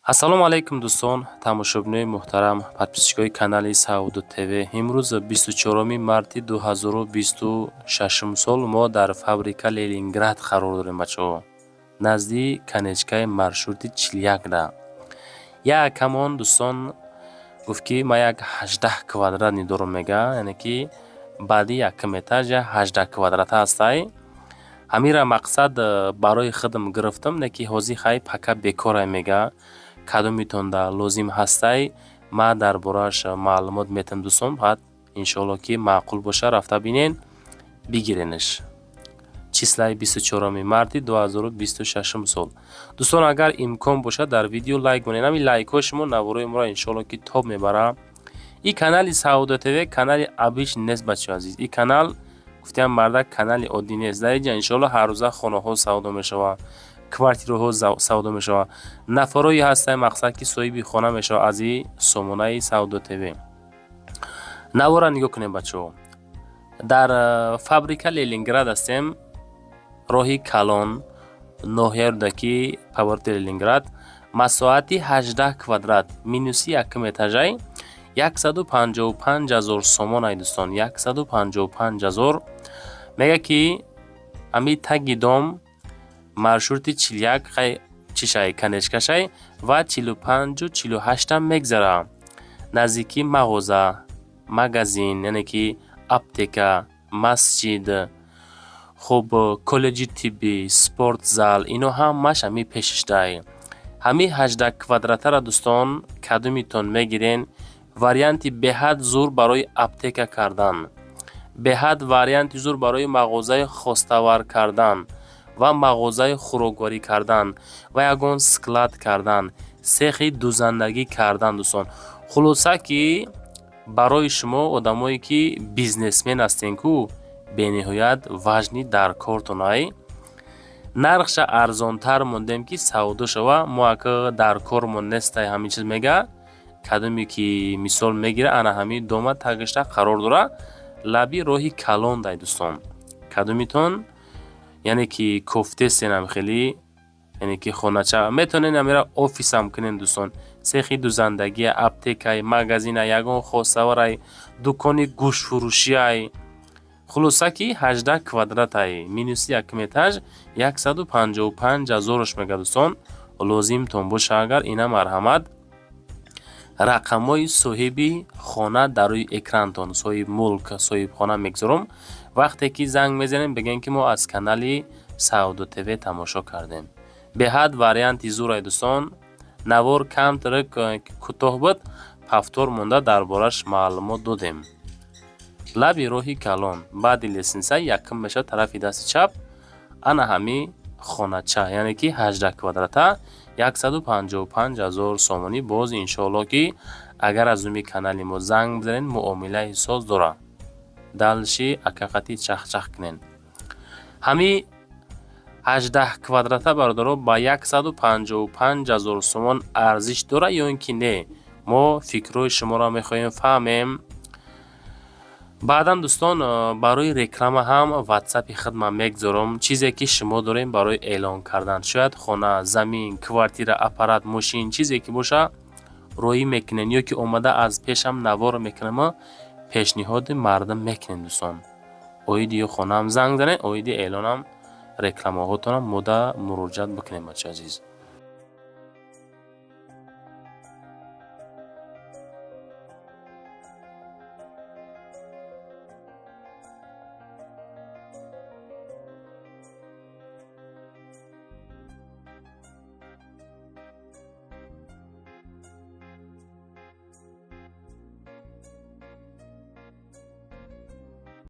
ассалому алайкум дӯстон, тамошобинои муҳтарам, подписчикои канали Саудо ТВ. Имрӯз 24 марти 2026 сол мо дар фабрика Ленинград қарор дорем бачаҳо. Назди канечкаи маршрути 41 да. Як камон дӯстон гуфт ки ма як 18 квадратни дорум мега, яъне ки баъди якум этажа 18 квадрата ҳастай. Ҳамира мақсад барои худам гирифтам, не ки ҳозир хай пака бекора мега. Кадомитон да лозим ҳастай, ма дар борааш маълумот метам дӯстон, фақат иншоалло ки маъқул боша рафта бинен, бигиренаш. Числаи 24 марти 2026 сол. Дӯстон, агар имкон боша дар видео лайк монед. Ҳамин лайкҳо шумо наворои моро иншоалло ки тоб мебара. И канали Саудо ТВ канали абиш нест бачаҳо азиз. И канал гуфтам марда канали оддӣ нест. Дар инҷа иншоалло ҳар рӯза хонаҳо савдо мешавад, квартираҳо савдо мешавад. Нафарое ҳастаи мақсад ки соҳиби хона мешавад аз и сомонаи Саудо ТВ. Навора нигоҳ кунем бачаҳо. Дар фабрика Ленинград ҳастем. Роҳи Калон, ноҳияи Рӯдаки, паворити Ленинград. Масоҳати 18 квадрат, минуси якум этажаи 155,000 сомон ай дӯстон. 155,000 мега ки ҳами таги дом маршрути 41 хай чишай канечкашай ва 45-48 мегзара. Наздики мағоза, магазин, яъне ки аптека, масҷид, хуб коллеҷи тиббӣ, спортзал, ино ҳамаш ҳами пешиштай. Ҳами 18 квадратара дӯстон кадомитон мегирен? Варианти беҳад зур барои аптека кардан, беҳад варианти зур барои мағозаи хостовар кардан ва мағозаи хӯрокворӣ кардан ва ягон склад кардан, сехи дузандагӣ кардан дӯстон. Хулоса ки барои шумо одамое ки бизнесмен ҳастен ку бениҳоят важни дар кортонай. Нархша арзонтар мондем ки савдо шава. Мо ака дар кормон нестай ҳамин чиз мега. Кадоме ки мисол мегира ана ҳамин дома тагишта қарор дора лаби роҳи Калон дай дӯстон. Кадомитон яъне ки кофтесенам хеле, яъне ки хонача метонен амира офисам кунен дӯстон. Сехи дузандагӣ, аптекаи, магазина, ягон хостоварай, дукони гӯштфурӯшиай. Хулоса ки 18 квадратай, минуси якум этаж 155,000 мега дӯстон. Лозимтон боша агар ина марҳамат рақамҳои соҳиби хона дар рӯи экрантон, соҳиб мулк, соҳиб хона мегзорум. Вақте ки занг мезанем бигем ки мо аз канали Саудо ТВ тамошо кардем. Беҳад варианти зурай дӯстон. Навор камтар кӯтоҳ буд, пафтор монда дар бораш маълумот додем. Лаби роҳи Калон, баъди лесенса якум меша тарафи дасти чап. Ана ҳами хонача, яъне ки 18 квадрата 155,000 сомонӣ. Боз иншоалло ки агар аз уми канали мо занг бизанен муомилаи соз дора. Далши акақати чахчах кунен. Ҳами 18 квадрата бародаро ба 155,000 сомон арзиш дора ё ин ки не? Мо фикрҳои шуморо мехоҳем фаҳмем. баъдан дӯстон барои реклама ҳам ватсапи худам мегзорам. чизе ки шумо дорем барои эълон кардан, шояд хона, замин, квартира, аппарат, мошин, чизе ки боша роӣ мекунен ё ки омада аз пешам навор мекунам, пешниҳоди мардум мекунен дӯстон. оиди ё хонаам занг занед, оиди эълонам рекламаҳотонам мода муроҷиат бикунем бачаҳо азиз.